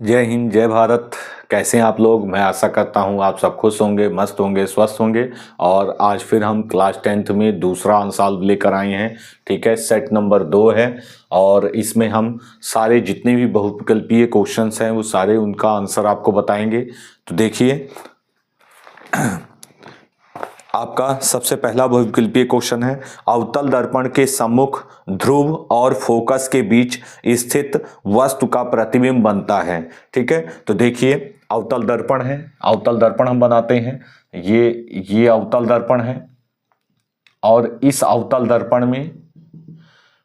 जय हिंद, जय भारत। कैसे हैं आप लोग? मैं आशा करता हूं आप सब खुश होंगे, मस्त होंगे, स्वस्थ होंगे। और आज फिर हम क्लास 10th में दूसरा आंसर लेकर आए हैं। ठीक है, सेट नंबर 2 है और इसमें हम सारे जितने भी बहुविकल्पीय क्वेश्चंस हैं वो सारे उनका आंसर आपको बताएंगे। तो देखिए, आपका सबसे पहला बहुविकल्पीय क्वेश्चन है, अवतल दर्पण के सम्मुख ध्रुव और फोकस के बीच स्थित वस्तु का प्रतिबिंब बनता है। ठीक है, तो देखिए अवतल दर्पण है, अवतल दर्पण हम बनाते हैं। ये अवतल दर्पण है और इस अवतल दर्पण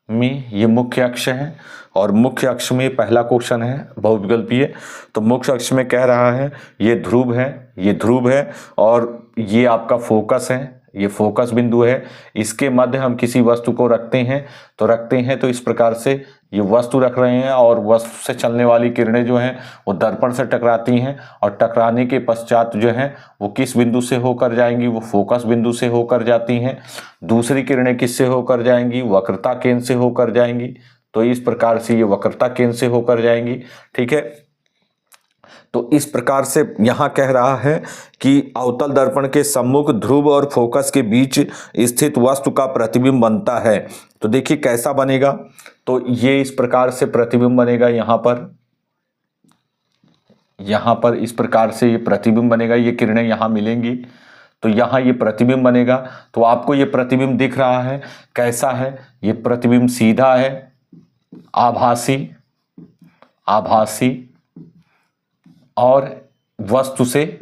में ये मुख्य अक्ष है और मुख्य अक्ष में पहला क्वेश्चन है बहुविकल्पीय। तो मुख्य अक्ष में कह रहा है ये ध्रुव है, ये ध्रुव है और ये आपका फोकस है, ये फोकस बिंदु है। इसके मध्य हम किसी वस्तु को रखते हैं तो इस प्रकार से ये वस्तु रख रहे हैं और वस्तु से चलने वाली किरणें जो हैं वो दर्पण से टकराती हैं और टकराने के पश्चात जो है वो किस बिंदु से होकर जाएंगी? वो फोकस बिंदु से होकर जाती हैं। दूसरी किरणें किससे होकर जाएंगी? वक्रता केंद्र से होकर जाएंगी। तो इस प्रकार से ये वक्रता केंद्र से होकर जाएंगी। ठीक है, तो इस प्रकार से यहां कह रहा है कि अवतल दर्पण के सम्मुख ध्रुव और फोकस के बीच स्थित वस्तु का प्रतिबिंब बनता है। तो देखिए कैसा बनेगा, तो ये इस प्रकार से प्रतिबिंब बनेगा। यहां पर इस प्रकार से ये प्रतिबिंब बनेगा, ये किरणें यहां मिलेंगी तो यहां ये प्रतिबिंब बनेगा। तो आपको ये प्रतिबिंब दिख रहा है, कैसा है? ये प्रतिबिंब सीधा है, आभासी और वस्तु से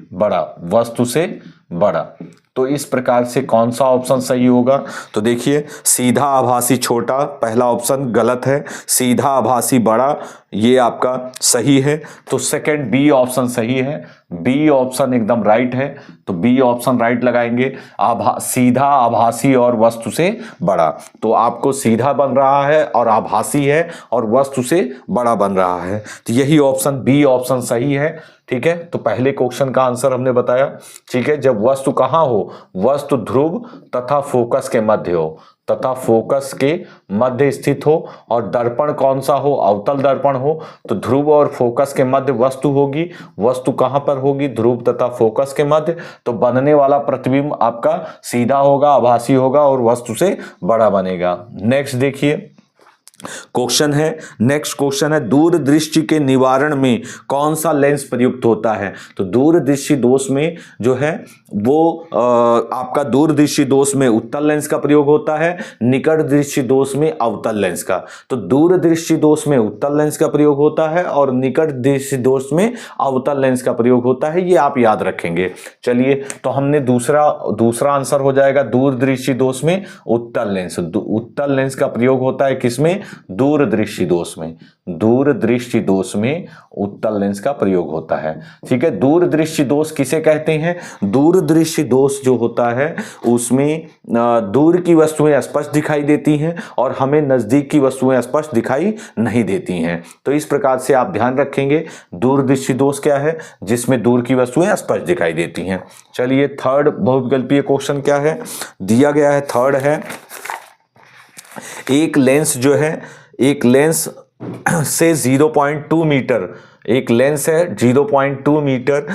बड़ा। तो इस प्रकार से कौन सा ऑप्शन सही होगा? तो देखिए, सीधा आभासी छोटा पहला ऑप्शन गलत है, सीधा आभासी बड़ा ये आपका सही है। तो सेकंड बी ऑप्शन सही है, बी ऑप्शन एकदम राइट है। तो बी ऑप्शन राइट लगाएंगे, सीधा आभासी और वस्तु से बड़ा। तो आपको सीधा बन रहा है और आभासी है और वस्तु से बड़ा बन रहा है, तो यही ऑप्शन बी ऑप्शन सही है। ठीक है, तो पहले क्वेश्चन का आंसर हमने बताया। ठीक है, जब वस्तु कहां हो? वस्तु ध्रुव तथा फोकस के मध्य हो, स्थित हो और दर्पण कौन सा हो? अवतल दर्पण हो। तो ध्रुव और फोकस के मध्य वस्तु होगी। वस्तु कहां पर होगी? ध्रुव तथा फोकस के मध्य। तो बनने वाला प्रतिबिंब आपका सीधा होगा, आभासी होगा और वस्तु से बड़ा बनेगा। नेक्स्ट देखिए नेक्स्ट क्वेश्चन है, दूरदृष्टि के निवारण में कौन सा लेंस प्रयुक्त होता है? तो दूरदृष्टि दोष में जो है वो आपका दूरदृष्टि दोष में उत्तल लेंस का प्रयोग होता है, निकट दृष्टि दोष में अवतल लेंस का। तो दूरदृष्टि दोष में उत्तल लेंस का प्रयोग होता है और निकट दृष्टि दोष में अवतल लेंस का प्रयोग होता है, ये आप याद रखेंगे। चलिए, तो हमने दूसरा आंसर हो जाएगा दूरदृष्टि दोष में उत्तल लेंस। उत्तल लेंस का प्रयोग होता है किसमें? दूरदृष्टि दोष में उत्तल लेंस का प्रयोग होता है। ठीक है, दूरदृष्टि दोष किसे कहते हैं? दूरदृष्टि दोष जो होता है उसमें दूर की वस्तुएं स्पष्ट दिखाई देती हैं और हमें नजदीक की वस्तुएं स्पष्ट दिखाई नहीं देती हैं। तो इस प्रकार से आप ध्यान रखेंगे दूरदृष्टि दोष क्या है? जिसमें दूर की वस्तुएं स्पष्ट दिखाई देती हैं। चलिए, थर्ड बहुविकल्पीय क्वेश्चन क्या है दिया गया है? थर्ड है, एक लेंस से 0.2 मीटर, एक लेंस है 0.2 मीटर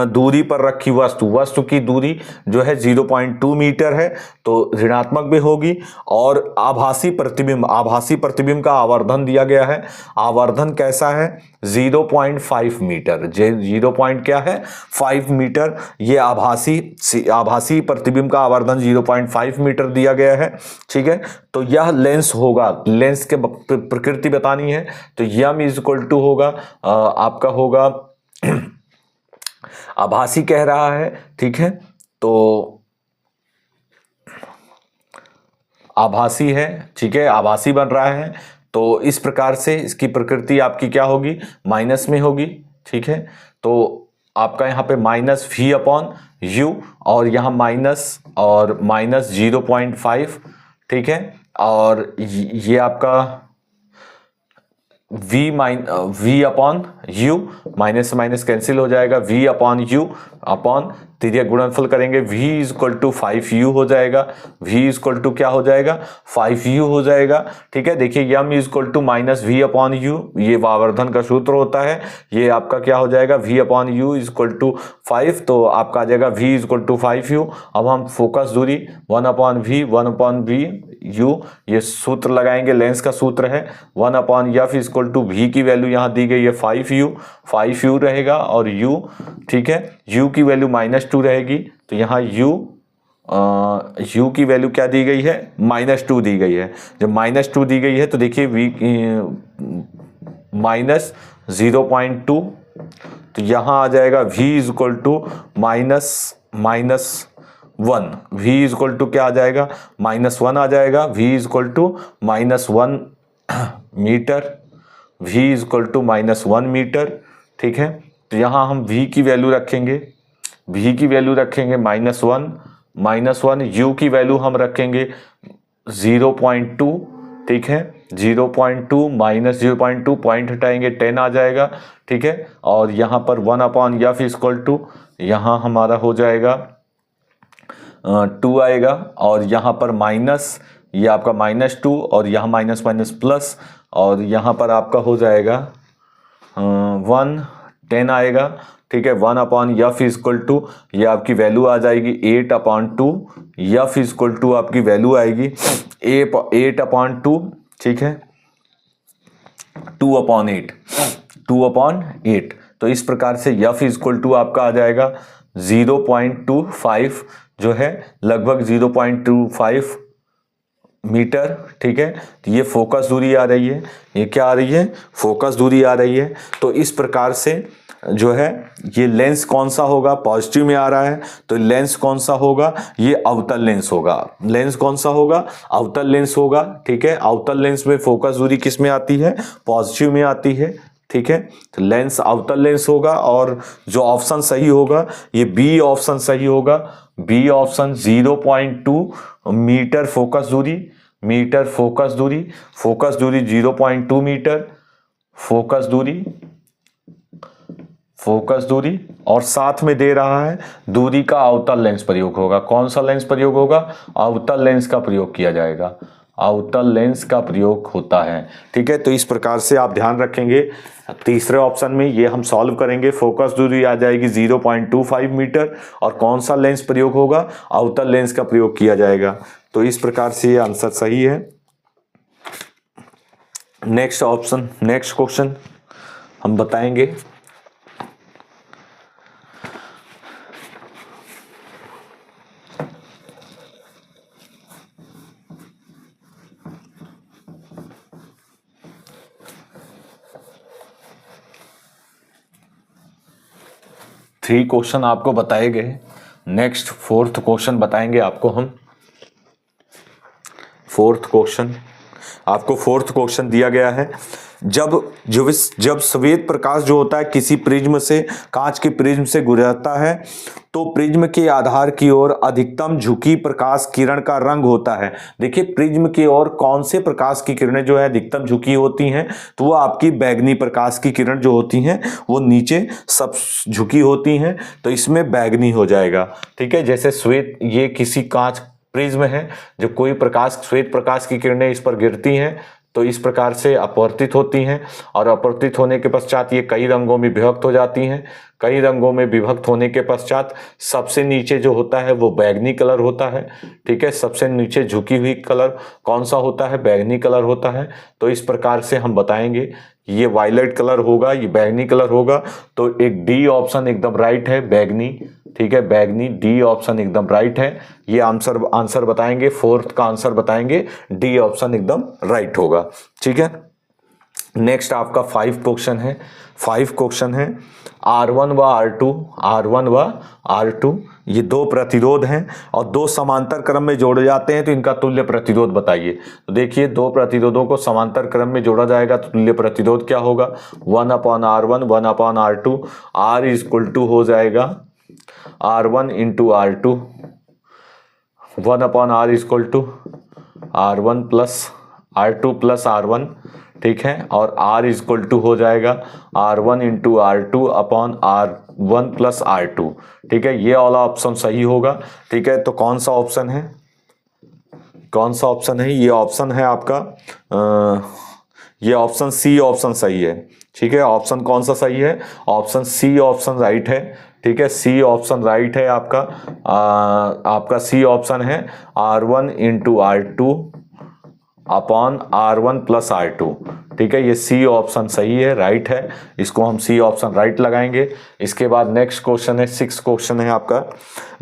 दूरी पर रखी वस्तु की दूरी जो है 0.2 मीटर है, तो ऋणात्मक भी होगी। और आभासी प्रतिबिंब का आवर्धन दिया गया है। आवर्धन कैसा है? 0.5 मीटर। 0.5 मीटर ये आभासी प्रतिबिंब का आवर्धन 0.5 मीटर दिया गया है। ठीक है, तो यह लेंस होगा, लेंस के प्रकृति बतानी है तो यम इज इक्वल टू होगा आपका होगा आभासी कह रहा है। ठीक है, तो आभासी है। ठीक है, आभासी बन रहा है तो इस प्रकार से इसकी प्रकृति आपकी क्या होगी? माइनस में होगी। ठीक है, तो आपका यहाँ पे माइनस v अपॉन यू और यहाँ माइनस 0.5। ठीक है, और ये आपका v अपॉन u, माइनस से माइनस कैंसिल हो जाएगा, v अपॉन u अपॉन तिर्यक गुणनफल करेंगे, v is equal to 5u हो जाएगा, v इज इक्वल टू क्या हो जाएगा 5u हो जाएगा। ठीक है, देखिए m is equal to minus v upon u, ये आवर्धन का सूत्र होता है, ये आपका क्या हो जाएगा v upon u is equal to 5, तो आपका आ जाएगा v is equal to 5u। अब हम फोकस दूरी 1 अपॉन v u, ये सूत्र लगाएंगे, लेंस का सूत्र है 1 upon f is equal to v की वैल्यू यहाँ दी गई है 5u रहेगा, और u, ठीक है, u की वैल्यू -2 रहेगी, तो यहाँ u की वैल्यू क्या दी गई है -2 दी गई है। जब -2 दी गई है तो देखिए v -0.2, तो यहाँ आ जाएगा v is equal to -1, v is equal to क्या आ जाएगा -1 आ जाएगा, v is equal to -1 metre, v is equal to -1 metre. ठीक है, तो यहाँ हम v की वैल्यू रखेंगे, v की वैल्यू रखेंगे -1, u की वैल्यू हम रखेंगे 0.2, ठीक है, 0.2 माइनस 0.2, पॉइंट हटाएंगे 10 आ जाएगा। ठीक है, और यहाँ पर 1 अपॉन f इक्वल टू, यहाँ हमारा हो जाएगा 2 आएगा, और यहाँ पर माइनस, ये आपका -2, और यहाँ माइनस माइनस प्लस, और यहाँ पर आपका हो जाएगा 10 आएगा। ठीक है, 1 अपॉन f इक्वल टू, ये आपकी वैल्यू आ जाएगी 8/2, f इक्वल टू आपकी वैल्यू आएगी 8/2, ठीक है, 2/8, तो इस प्रकार से f इक्वल टू आपका आ जाएगा 0.25, जो है लगभग 0.25 मीटर। ठीक है, तो ये फोकस दूरी आ रही है, ये क्या आ रही है फोकस दूरी आ रही है। तो इस प्रकार से जो है ये लेंस कौन सा होगा, पॉजिटिव में आ रहा है तो लेंस कौन सा होगा, ये अवतल लेंस होगा। लेंस कौन सा होगा, अवतल लेंस होगा। ठीक है, अवतल लेंस में फोकस दूरी किस में आती है, पॉजिटिव में आती है। ठीक है, तो लेंस अवतल लेंस होगा, और जो ऑप्शन सही होगा ये बी ऑप्शन सही होगा, बी ऑप्शन 0.2 मीटर फोकस दूरी, फोकस दूरी 0.2 मीटर फोकस दूरी, और साथ में दे रहा है दूरी का अवतल लेंस प्रयोग होगा। कौन सा लेंस प्रयोग होगा, अवतल लेंस का प्रयोग किया जाएगा, अवतल लेंस का प्रयोग होता है। ठीक है, तो इस प्रकार से आप ध्यान रखेंगे। तीसरे ऑप्शन में ये हम सॉल्व करेंगे, फोकस दूरी आ जाएगी 0.25 मीटर, और कौन सा लेंस प्रयोग होगा, अवतल लेंस का प्रयोग किया जाएगा। तो इस प्रकार से ये आंसर सही है। नेक्स्ट क्वेश्चन हम बताएंगे। थ्री क्वेश्चन आपको बताए गए। नेक्स्ट फोर्थ क्वेश्चन बताएंगे आपको हम। फोर्थ क्वेश्चन दिया गया है, जब श्वेत प्रकाश जो होता है किसी प्रिज्म से, कांच के प्रिज्म से गुजरता है, तो प्रिज्म के आधार की ओर अधिकतम झुकी प्रकाश किरण का रंग होता है। देखिए प्रिज्म की ओर कौन से प्रकाश की किरणें जो है अधिकतम झुकी होती हैं, तो वो आपकी बैगनी प्रकाश की किरण जो होती हैं वो नीचे सब झुकी होती हैं, तो इसमें बैगनी हो जाएगा। ठीक है, जैसे श्वेत, ये किसी कांच प्रिज्म है, जब कोई श्वेत प्रकाश की किरणें इस पर गिरती हैं तो इस प्रकार से अपवर्तित होती हैं, और अपवर्तित होने के पश्चात ये कई रंगों में विभक्त हो जाती हैं। कई रंगों में विभक्त होने के पश्चात सबसे नीचे जो होता है वो बैगनी कलर होता है। ठीक है, सबसे नीचे झुकी हुई कलर कौन सा होता है, बैगनी कलर होता है। तो इस प्रकार से हम बताएंगे ये वायलेट कलर होगा, ये बैगनी कलर होगा, तो एक डी ऑप्शन एकदम राइट है, बैगनी। ठीक है, बैगनी, डी ऑप्शन एकदम राइट है। ये आंसर बताएंगे, फोर्थ का आंसर बताएंगे, डी ऑप्शन एकदम राइट होगा। ठीक है, नेक्स्ट आपका 5 क्वेश्चन है R1 व R2, ये दो प्रतिरोध हैं और दो समांतर क्रम में जोड़े जाते हैं, तो इनका तुल्य प्रतिरोध बताइए। तो देखिए दो प्रतिरोधों को समांतर क्रम में जोड़ा जाएगा तो तुल्य प्रतिरोध क्या होगा, 1/R1 1/R2, R equal to हो जाएगा R1 into R2, 1/R equal to R1 plus R2 plus R1। ठीक है, और R इक्वल टू हो जाएगा R1 into R2 upon R1 plus R2। ठीक है, ये वाला ऑप्शन सही होगा। ठीक है, तो कौन सा ऑप्शन है, कौन सा ऑप्शन है, ये ऑप्शन है आपका ये ऑप्शन सी ऑप्शन सही है। ठीक है, ऑप्शन कौन सा सही है, ऑप्शन सी ऑप्शन राइट है। ठीक है, सी ऑप्शन राइट है आपका। आपका सी ऑप्शन है R1 into R2 upon R1 plus R2। ठीक है, ये सी ऑप्शन सही है, राइट है, इसको हम सी ऑप्शन राइट लगाएंगे। इसके बाद नेक्स्ट क्वेश्चन है, 6 क्वेश्चन है आपका,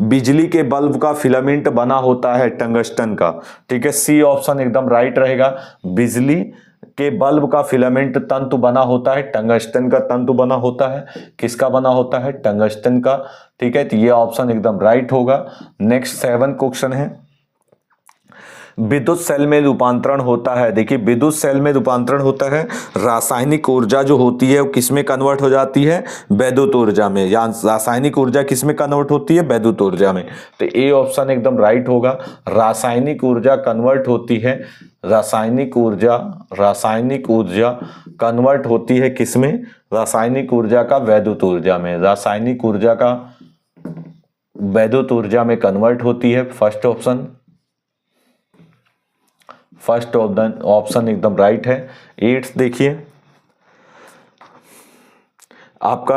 बिजली के बल्ब का फिलामेंट बना होता है टंगस्टन का। ठीक है, सी ऑप्शन एकदम राइट रहेगा। बिजली के बल्ब का फिलामेंट तंतु बना होता है, टंगस्टन का तंतु बना होता है। किसका बना होता है, टंगस्टन का। ठीक है, तो ये ऑप्शन एकदम राइट होगा। नेक्स्ट 7 क्वेश्चन है, विद्युत सेल में रूपांतरण होता है। देखिए, विद्युत सेल में रूपांतरण होता है, रासायनिक ऊर्जा जो होती है वो किस में कन्वर्ट हो जाती है, वैद्युत ऊर्जा में। या रासायनिक ऊर्जा किस में कन्वर्ट होती है, वैद्युत ऊर्जा में। तो ए ऑप्शन एकदम राइट होगा, रासायनिक ऊर्जा कन्वर्ट होती है, रासायनिक ऊर्जा कन्वर्ट होती है किस में, रासायनिक ऊर्जा का वैद्युत ऊर्जा में। रासायनिक ऊर्जा का वैद्युत ऊर्जा में कन्वर्ट होती है, फर्स्ट ऑप्शन एकदम राइट है। 8 देखिए, आपका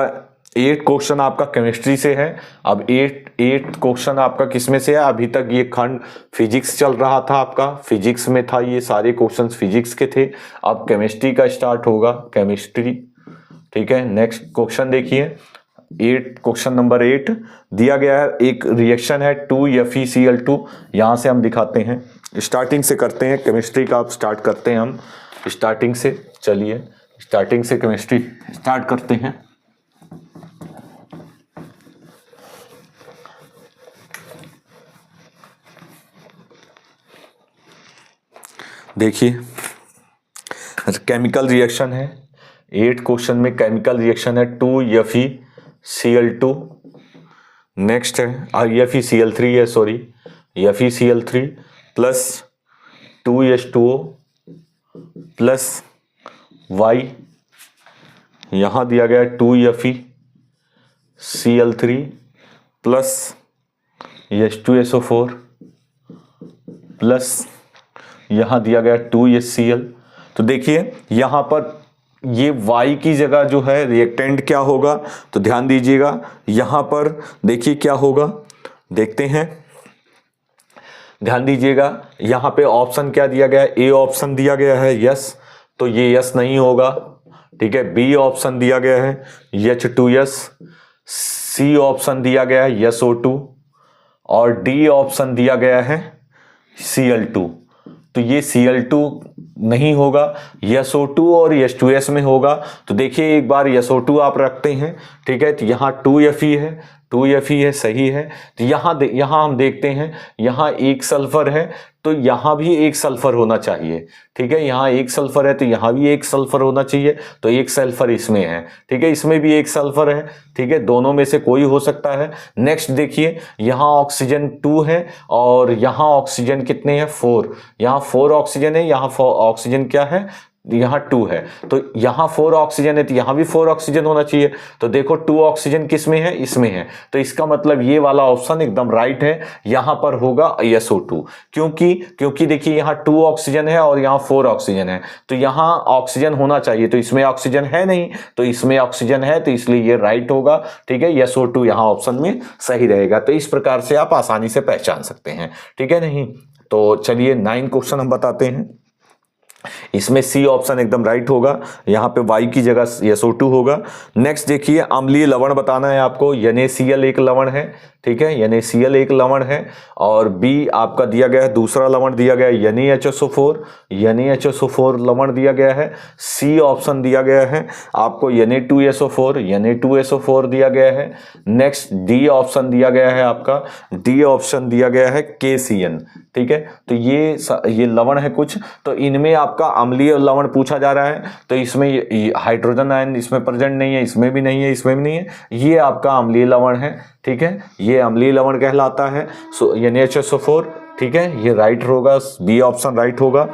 8 क्वेश्चन आपका केमिस्ट्री से है। अब 8 क्वेश्चन आपका किस में से है, अभी तक ये खंड फिजिक्स चल रहा था, आपका फिजिक्स में था, ये सारे क्वेश्चंस फिजिक्स के थे। अब केमिस्ट्री का स्टार्ट होगा, केमिस्ट्री। ठीक है, नेक्स्ट क्वेश्चन देखिए, 8 क्वेश्चन नंबर 8 दिया गया है, एक रिएक्शन है 2FeCl2। यहां से हम दिखाते हैं, स्टार्टिंग से करते हैं केमिस्ट्री का। आप स्टार्ट करते हैं हम स्टार्टिंग से, चलिए स्टार्टिंग से केमिस्ट्री स्टार्ट करते हैं। देखिए, केमिकल रिएक्शन है, 8 क्वेश्चन में केमिकल रिएक्शन है 2FeCl2। नेक्स्ट है FeCl3 है, sorry FeCl3 plus 2H2O plus Y, यहाँ दिया गया 2FeCl3 प्लस H2SO4 प्लस यहाँ दिया गया 2HCl। तो देखिए यहाँ पर ये Y की जगह जो है रिएक्टेंट क्या होगा, तो ध्यान दीजिएगा, यहाँ पर देखिए क्या होगा, देखते हैं, ध्यान दीजिएगा। यहाँ पे ऑप्शन क्या दिया गया है, ए ऑप्शन दिया गया है यस, तो ये यस नहीं होगा। ठीक है, बी ऑप्शन दिया गया है H2S, सी ऑप्शन दिया गया है SO2 और डी ऑप्शन दिया गया है Cl2। तो ये Cl2 नहीं होगा, SO2 और H2S में होगा। तो देखिए एक बार SO2 आप रखते हैं, ठीक है, तो यहाँ 2Fe है, 2Fe है, सही है। तो यहाँ हम देखते हैं, यहाँ एक सल्फर है, तो यहाँ भी एक सल्फर होना चाहिए। ठीक है, यहाँ एक सल्फर है तो यहाँ भी एक सल्फर होना चाहिए, तो एक सल्फर इसमें है। ठीक है, इसमें भी एक सल्फर है। ठीक है, दोनों में से कोई हो सकता है। नेक्स्ट देखिए, यहाँ ऑक्सीजन 2 है और यहाँ ऑक्सीजन कितने हैं, 4। यहाँ 4 ऑक्सीजन है, यहाँ ऑक्सीजन क्या है, यहाँ 2 है। तो यहाँ 4 ऑक्सीजन है तो यहाँ भी 4 ऑक्सीजन होना चाहिए। तो देखो 2 ऑक्सीजन किस में है, इसमें है। तो इसका मतलब ये वाला ऑप्शन एकदम राइट है, यहाँ पर होगा SO2। क्योंकि देखिए यहाँ 2 ऑक्सीजन है और यहाँ 4 ऑक्सीजन है, तो यहाँ ऑक्सीजन होना चाहिए, तो इसमें ऑक्सीजन है नहीं, तो इसमें ऑक्सीजन है, तो इसलिए ये राइट होगा। ठीक है, SO2 यहाँ ऑप्शन में सही रहेगा। तो इस प्रकार से आप आसानी से पहचान सकते हैं। ठीक है, नहीं तो चलिए 9 क्वेश्चन हम बताते हैं। इसमें सी ऑप्शन एकदम राइट होगा, यहाँ पे Y की जगह SO2 होगा। नेक्स्ट देखिए, अम्लीय लवण बताना है आपको। NaCl एक लवण है, ठीक है, NaCl एक लवण है, और B आपका दिया गया है, दूसरा लवण दिया गया है NaHSO4 लवण दिया गया है। C ऑप्शन दिया गया है आपको Na2SO4 दिया गया है। नेक्स्ट D ऑप्शन दिया गया है आपका, D ऑप्शन दिया गया है KCN। ठीक है, तो ये लवण है कुछ, तो इनमें आपका अम्लीय लवण पूछा जा रहा है, तो इसमें हाइड्रोजन आयन इसमें प्रेजेंट नहीं है, इसमें भी नहीं है, इसमें भी नहीं है, ये आपका अम्लीय लवण है। ठीक है, ये अम्लीय लवण कहलाता है NaHSO4। ठीक है, ये राइट होगा, बी ऑप्शन राइट होगा।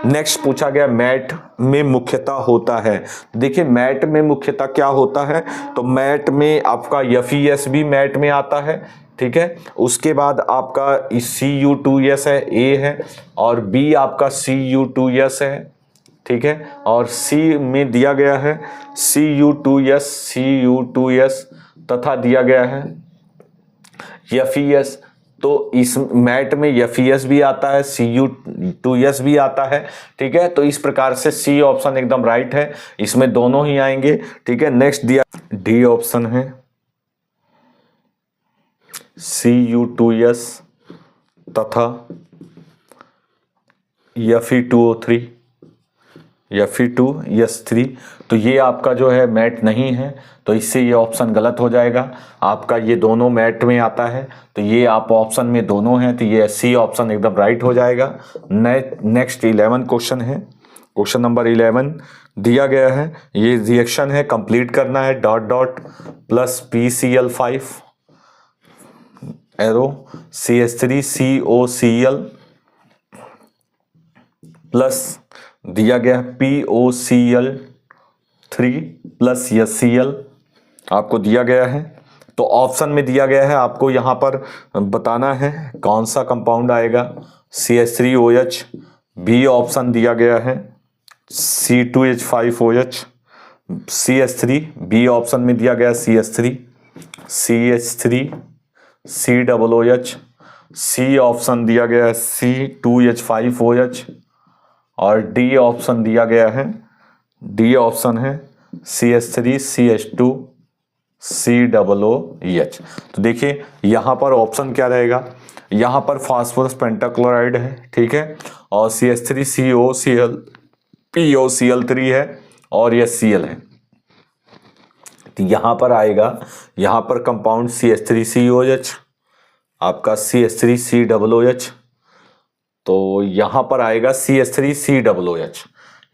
नेक्स्ट पूछा गया मैट में मुख्यतः होता है। देखिए मैट में मुख्यतः क्या होता है, तो मैट में आपका एफईएस भी मैट में आता है, ठीक है। उसके बाद आपका CU2S है, ए है, और बी आपका CU2S है, ठीक है। और सी में दिया गया है CU2S तथा दिया गया है एफईएस। तो इस मैट में एफईएस भी आता है, CU2S भी आता है, ठीक है। तो इस प्रकार से सी ऑप्शन एकदम राइट है, इसमें दोनों ही आएंगे, ठीक है। नेक्स्ट दिया डी ऑप्शन है CU2S तथा Fe2O3 Fe2S3। तो ये आपका जो है मैट नहीं है, तो इससे ये ऑप्शन गलत हो जाएगा। आपका ये दोनों मैट में आता है, तो ये आप ऑप्शन में दोनों हैं, तो ये सी ऑप्शन एकदम राइट हो जाएगा। नेक्स्ट 11 क्वेश्चन है, क्वेश्चन नंबर 11 दिया गया है, ये रिएक्शन है, कंप्लीट करना है। Dot dot plus PCl5 arrow CH3COCl plus दिया गया POCl3 प्लस HCl आपको दिया गया है। तो ऑप्शन में दिया गया है, आपको यहाँ पर बताना है कौन सा कंपाउंड आएगा। CH3OH, बी ऑप्शन दिया गया है C2H5OH, CH3 बी ऑप्शन में दिया गया CH3, CH3 COOH, C option दिया गया है C2H5OH, और डी ऑप्शन दिया गया है, डी ऑप्शन है CH3CH2COOH। तो देखिए यहाँ पर ऑप्शन क्या रहेगा, यहाँ पर फास्फोरस पेंटाक्लोराइड है, ठीक है, और CH3COCl POCl3 है और HCl है। तो यहाँ पर आएगा, यहाँ पर कंपाउंड CH3COH, आपका CH3COOH, तो यहाँ पर आएगा CH3COOH,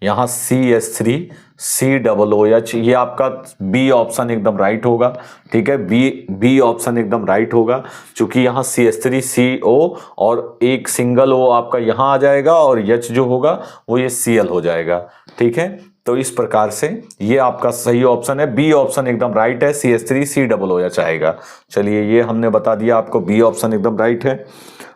यहाँ CH3COOH, ये आपका बी ऑप्शन एकदम राइट होगा, ठीक है। बी ऑप्शन एकदम राइट होगा, क्योंकि यहाँ CH3CO और एक सिंगल O आपका यहाँ आ जाएगा, और H जो होगा वो ये Cl हो जाएगा, ठीक है। तो इस प्रकार से ये आपका सही ऑप्शन है, बी ऑप्शन एकदम राइट है, CH3COOH आएगा। चलिए ये हमने बता दिया आपको, बी ऑप्शन एकदम राइट है।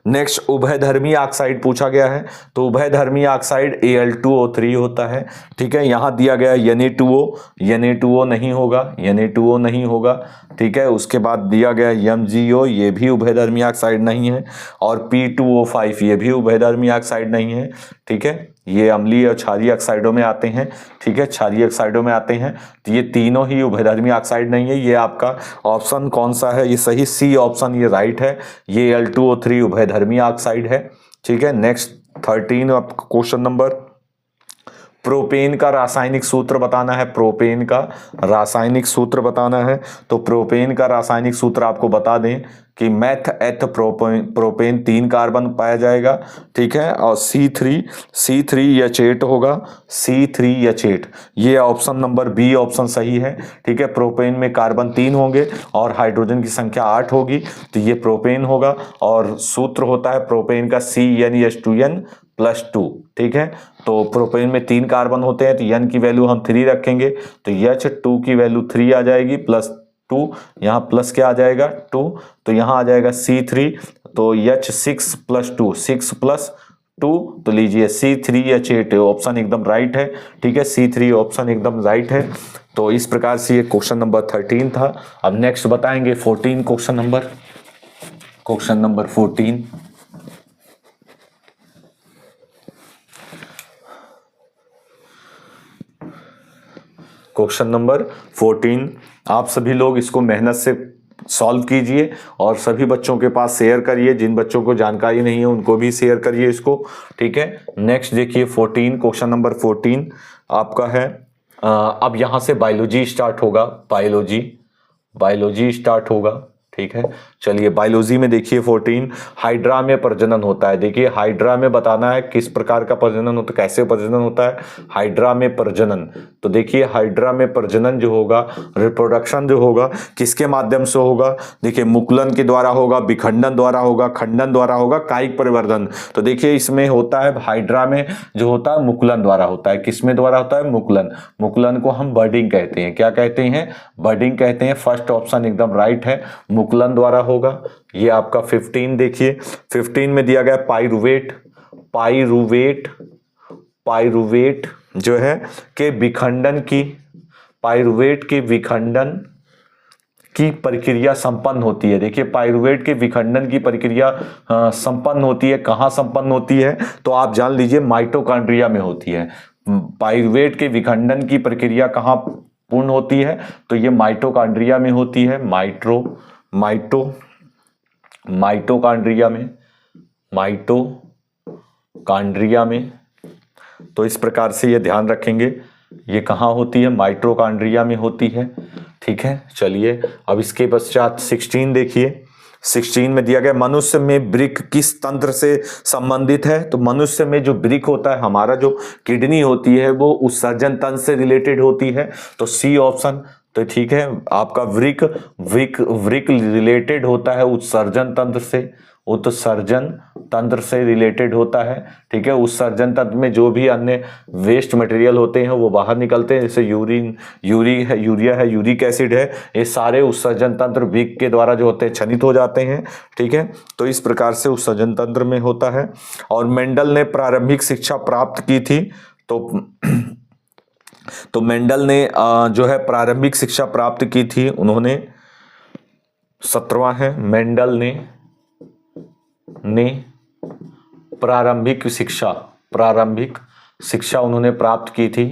नेक्स्ट उभयधर्मी ऑक्साइड पूछा गया है, तो उभयधर्मी ऑक्साइड Al2O3 होता है, ठीक है। यहाँ दिया गया Na2O नहीं होगा, Na2O नहीं होगा, ठीक है। उसके बाद दिया गया MgO, ये भी उभयधर्मी ऑक्साइड नहीं है, और P2O5 ये भी उभयधर्मी ऑक्साइड नहीं है, ठीक है। ये अम्लीय और क्षारीय ऑक्साइडों में आते हैं, ठीक है, क्षारीय ऑक्साइडों में आते हैं। तो ये तीनों ही उभयधर्मी ऑक्साइड नहीं है। ये आपका ऑप्शन कौन सा है, ये सही सी ऑप्शन ये राइट है, ये Al2O3 उभयधर्मी ऑक्साइड है, ठीक है। नेक्स्ट 13 आपका क्वेश्चन नंबर, प्रोपेन का रासायनिक सूत्र बताना है, प्रोपेन का रासायनिक सूत्र बताना है। तो प्रोपेन का रासायनिक सूत्र आपको बता दें कि मेथ एथ प्रोपेन 3 कार्बन पाया जाएगा, ठीक है, और C3H8 होगा, C3H8, ये ऑप्शन नंबर बी ऑप्शन सही है, ठीक है। प्रोपेन में कार्बन 3 होंगे और हाइड्रोजन की संख्या 8 होगी, तो ये प्रोपेन होगा, और सूत्र होता है प्रोपेन का CnH2n+2, ठीक है। तो प्रोपेन में 3 कार्बन होते हैं, तो N की वैल्यू हम 3 रखेंगे, तो H2 की वैल्यू 3 आ जाएगी, +2, यहाँ प्लस क्या आ जाएगा 2, तो यहाँ आ जाएगा C3, तो H6+2, 6+2, तो लीजिए C3H8 ऑप्शन एकदम राइट है, ठीक है, C3 ऑप्शन एकदम राइट है। तो इस प्रकार से ये क्वेश्चन नंबर 13 था। अब नेक्स्ट बताएंगे 14 क्वेश्चन नंबर 14। क्वेश्चन नंबर 14, आप सभी लोग इसको मेहनत से सॉल्व कीजिए और सभी बच्चों के पास शेयर करिए, जिन बच्चों को जानकारी नहीं है उनको भी शेयर करिए इसको, ठीक है। नेक्स्ट देखिए 14, क्वेश्चन नंबर 14 आपका है, अब यहाँ से बायोलॉजी स्टार्ट होगा, बायोलॉजी स्टार्ट होगा, ठीक है। चलिए बायोलॉजी में देखिए 14 हाइड्रा में प्रजनन होता है। देखिए हाइड्रा में बताना है किस प्रकार का प्रजनन होता है, कैसे प्रजनन होता है हाइड्रा में प्रजनन। तो देखिए हाइड्रा में प्रजनन जो होगा, रिप्रोडक्शन जो होगा किसके माध्यम से होगा, देखिए मुकुलन के द्वारा होगा, विखंडन द्वारा होगा, खंडन द्वारा होगा, कायिक परिवर्धन। तो देखिए इसमें होता है हाइड्रा में जो होता है मुकुलन द्वारा होता है। किसमें द्वारा होता है, मुकुलन। मुकुलन को हम बर्डिंग कहते हैं। क्या कहते हैं, बर्डिंग कहते हैं। फर्स्ट ऑप्शन एकदम राइट है, मुकुलन द्वारा होगा। ये आपका 15 देखिए 15 में दिया गया पाइरुवेट। पाइरुवेट पाइरुवेट जो है के विखंडन की, पाइरुवेट के विखंडन की प्रक्रिया संपन्न होती है। देखिए पाइरुवेट के विखंडन की प्रक्रिया संपन्न होती है। कहाँ संपन्न होती है, तो आप जान लीजिए माइटोकॉन्ड्रिया में होती है। पाइरुवेट के विखंडन की प्रक्रिया कहाँ पूर्ण होती है, तो ये माइटोकॉन्ड्रिया में होती है। माइटोकॉन्ड्रिया में, माइटोकॉन्ड्रिया में। तो इस प्रकार से ये ध्यान रखेंगे, ये कहाँ होती है, माइटोकॉन्ड्रिया में होती है। ठीक है। चलिए अब इसके पश्चात 16 देखिए। 16 में दिया गया मनुष्य में वृक्क किस तंत्र से संबंधित है। तो मनुष्य में जो वृक्क होता है, हमारा जो किडनी होती है, वो उत्सर्जन तंत्र से रिलेटेड होती है। तो सी ऑप्शन। तो ठीक है, आपका वृक्क रिलेटेड होता है उत्सर्जन तंत्र से, उत्सर्जन तंत्र से रिलेटेड होता है। ठीक है। उत्सर्जन तंत्र में जो भी अन्य वेस्ट मटेरियल होते हैं वो बाहर निकलते हैं, जैसे यूरिया है, यूरिक एसिड है, ये सारे उत्सर्जन तंत्र वृक्क के द्वारा जो होते हैं क्षनित हो जाते हैं। ठीक है। तो इस प्रकार से उत्सर्जन तंत्र में होता है। और मेंडल ने प्रारंभिक शिक्षा प्राप्त की थी। तो मेंडल ने जो है प्रारंभिक शिक्षा प्राप्त की थी, उन्होंने 17वां है, मेंडल ने प्रारंभिक शिक्षा उन्होंने प्राप्त की थी।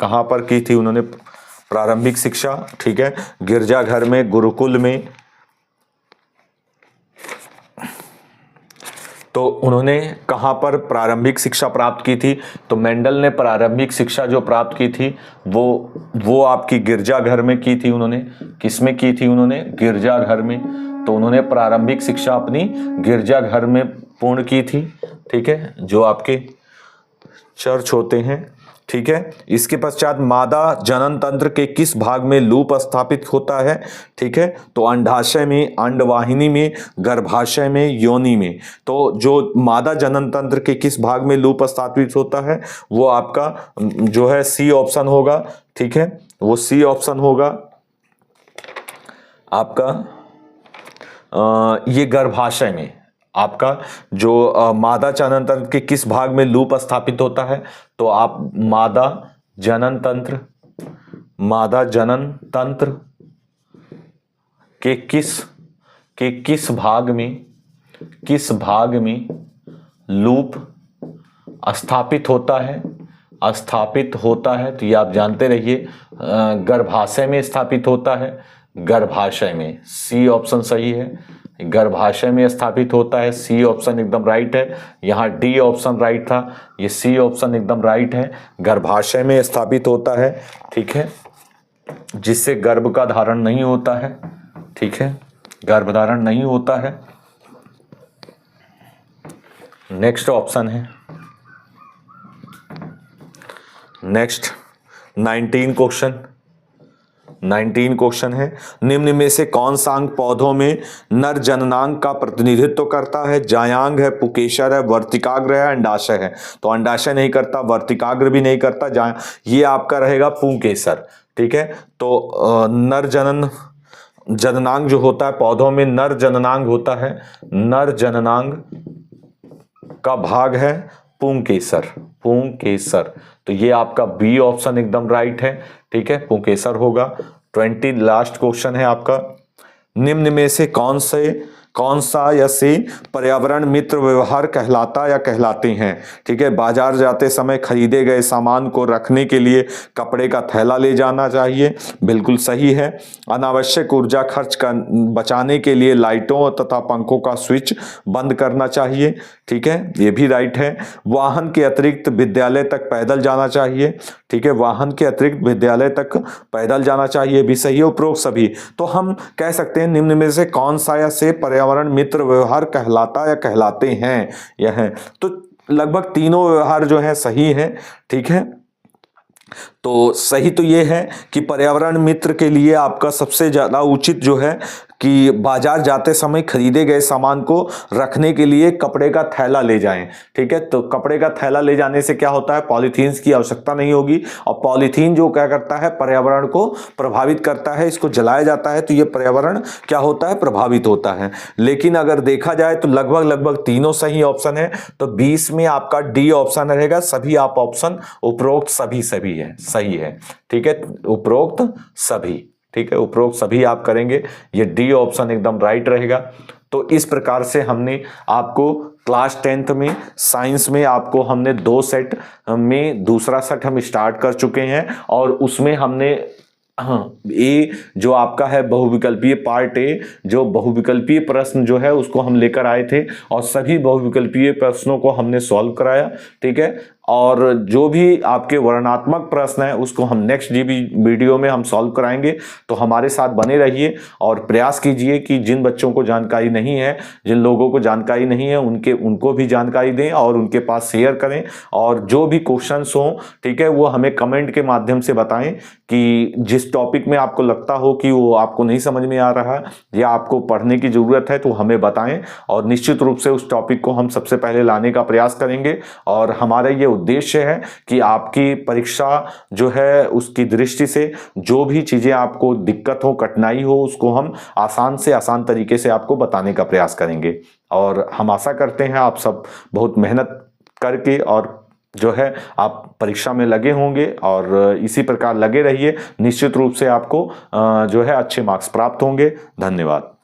कहाँ पर की थी उन्होंने प्रारंभिक शिक्षा, ठीक है, गिरजाघर में, गुरुकुल में। तो उन्होंने कहाँ पर प्रारंभिक शिक्षा प्राप्त की थी, तो मेंडल ने प्रारंभिक शिक्षा जो प्राप्त की थी वो आपकी गिरजाघर में की थी। उन्होंने किसमें की थी, उन्होंने गिरजाघर में। तो उन्होंने प्रारंभिक शिक्षा अपनी गिरजाघर में पूर्ण की थी। ठीक है, जो आपके चर्च होते हैं। ठीक है। इसके पश्चात मादा जनन तंत्र के किस भाग में लूप स्थापित होता है। ठीक है। तो अंडाशय में, अंडवाहिनी में, गर्भाशय में, योनि में। तो जो मादा जनन तंत्र के किस भाग में लूप स्थापित होता है, वो आपका जो है सी ऑप्शन होगा। ठीक है, वो सी ऑप्शन होगा आपका ये गर्भाशय में। आपका जो मादा जनन तंत्र के किस भाग में लूप स्थापित होता है, तो आप मादा जनन तंत्र के किस भाग में लूप स्थापित होता है, तो ये आप जानते रहिए गर्भाशय में स्थापित होता है। गर्भाशय में, सी ऑप्शन सही है, गर्भाशय में स्थापित होता है। सी ऑप्शन एकदम राइट है। यहाँ डी ऑप्शन राइट था, ये सी ऑप्शन एकदम राइट है, गर्भाशय में स्थापित होता है। ठीक है, जिससे गर्भ का धारण नहीं होता है। ठीक है, गर्भधारण नहीं होता है। नेक्स्ट ऑप्शन है, नेक्स्ट 19 क्वेश्चन है। निम्न में से कौन सा अंग पौधों में नर जननांग का प्रतिनिधित्व करता है। जायांग है, पुकेसर है, वर्तिकाग्र है, अंडाशय है। तो अंडाशय नहीं करता, वर्तिकाग्र भी नहीं करता, ये आपका रहेगा पुकेसर। ठीक है। तो नर जननांग जो होता है पौधों में, नर जननांग होता है, नर जननांग का भाग है पुंकेसर। तो ये आपका बी ऑप्शन एकदम राइट है। ठीक है, पुंकेसर होगा। 20 लास्ट क्वेश्चन है आपका। निम्न में से कौन सा या से पर्यावरण मित्र व्यवहार कहलाता या कहलाते हैं। ठीक है, बाजार जाते समय खरीदे गए सामान को रखने के लिए कपड़े का थैला ले जाना चाहिए, बिल्कुल सही है। अनावश्यक ऊर्जा खर्च बचाने के लिए लाइटों तथा पंखों का स्विच बंद करना चाहिए। ठीक है, ये भी राइट है। वाहन के अतिरिक्त विद्यालय तक पैदल जाना चाहिए, ठीक है, वाहन के अतिरिक्त विद्यालय तक पैदल जाना चाहिए भी सही है। उपरोक्त सभी, तो हम कह सकते हैं निम्न में से कौन सा या से पर्यावरण मित्र व्यवहार कहलाता या कहलाते हैं, यह है। तो लगभग तीनों व्यवहार जो है सही है, ठीक है। तो सही तो ये है कि पर्यावरण मित्र के लिए आपका सबसे ज़्यादा उचित जो है कि बाजार जाते समय खरीदे गए सामान को रखने के लिए कपड़े का थैला ले जाएं, ठीक है। तो कपड़े का थैला ले जाने से क्या होता है, पॉलीथीन्स की आवश्यकता नहीं होगी, और पॉलीथीन जो क्या करता है, पर्यावरण को प्रभावित करता है, इसको जलाया जाता है तो ये पर्यावरण क्या होता है, प्रभावित होता है। लेकिन अगर देखा जाए तो लगभग तीनों सही ऑप्शन है, तो 20 में आपका डी ऑप्शन रहेगा। सभी आप ऑप्शन उपरोक्त सभी सभी है, सही है, ठीक है, उपरोक्त सभी, ठीक है, उपरोक्त सभी आप करेंगे, ये डी ऑप्शन एकदम राइट रहेगा। तो इस प्रकार से हमने आपको क्लास 10th में साइंस में आपको हमने 2 सेट में दूसरा सेट हम स्टार्ट कर चुके हैं, और उसमें हमने ए जो आपका है बहुविकल्पीय पार्ट ए, जो बहुविकल्पीय प्रश्न जो है उसको हम लेकर आए थे, और सभी बहुविकल्पीय प्रश्नों को हमने सॉल्व कराया, ठीक है। और जो भी आपके वर्णनात्मक प्रश्न है उसको हम नेक्स्ट वीडियो में हम सॉल्व कराएंगे। तो हमारे साथ बने रहिए और प्रयास कीजिए कि जिन बच्चों को जानकारी नहीं है, जिन लोगों को जानकारी नहीं है, उनको भी जानकारी दें और उनके पास शेयर करें। और जो भी क्वेश्चंस हों, ठीक है, वो हमें कमेंट के माध्यम से बताएं कि जिस टॉपिक में आपको लगता हो कि वो आपको नहीं समझ में आ रहा या आपको पढ़ने की ज़रूरत है, तो हमें बताएं, और निश्चित रूप से उस टॉपिक को हम सबसे पहले लाने का प्रयास करेंगे। और हमारा ये उद्देश्य है कि आपकी परीक्षा जो है उसकी दृष्टि से जो भी चीज़ें आपको दिक्कत हो, कठिनाई हो, उसको हम आसान से आसान तरीके से आपको बताने का प्रयास करेंगे। और हम आशा करते हैं आप सब बहुत मेहनत करके और जो है आप परीक्षा में लगे होंगे, और इसी प्रकार लगे रहिए, निश्चित रूप से आपको जो है अच्छे मार्क्स प्राप्त होंगे। धन्यवाद।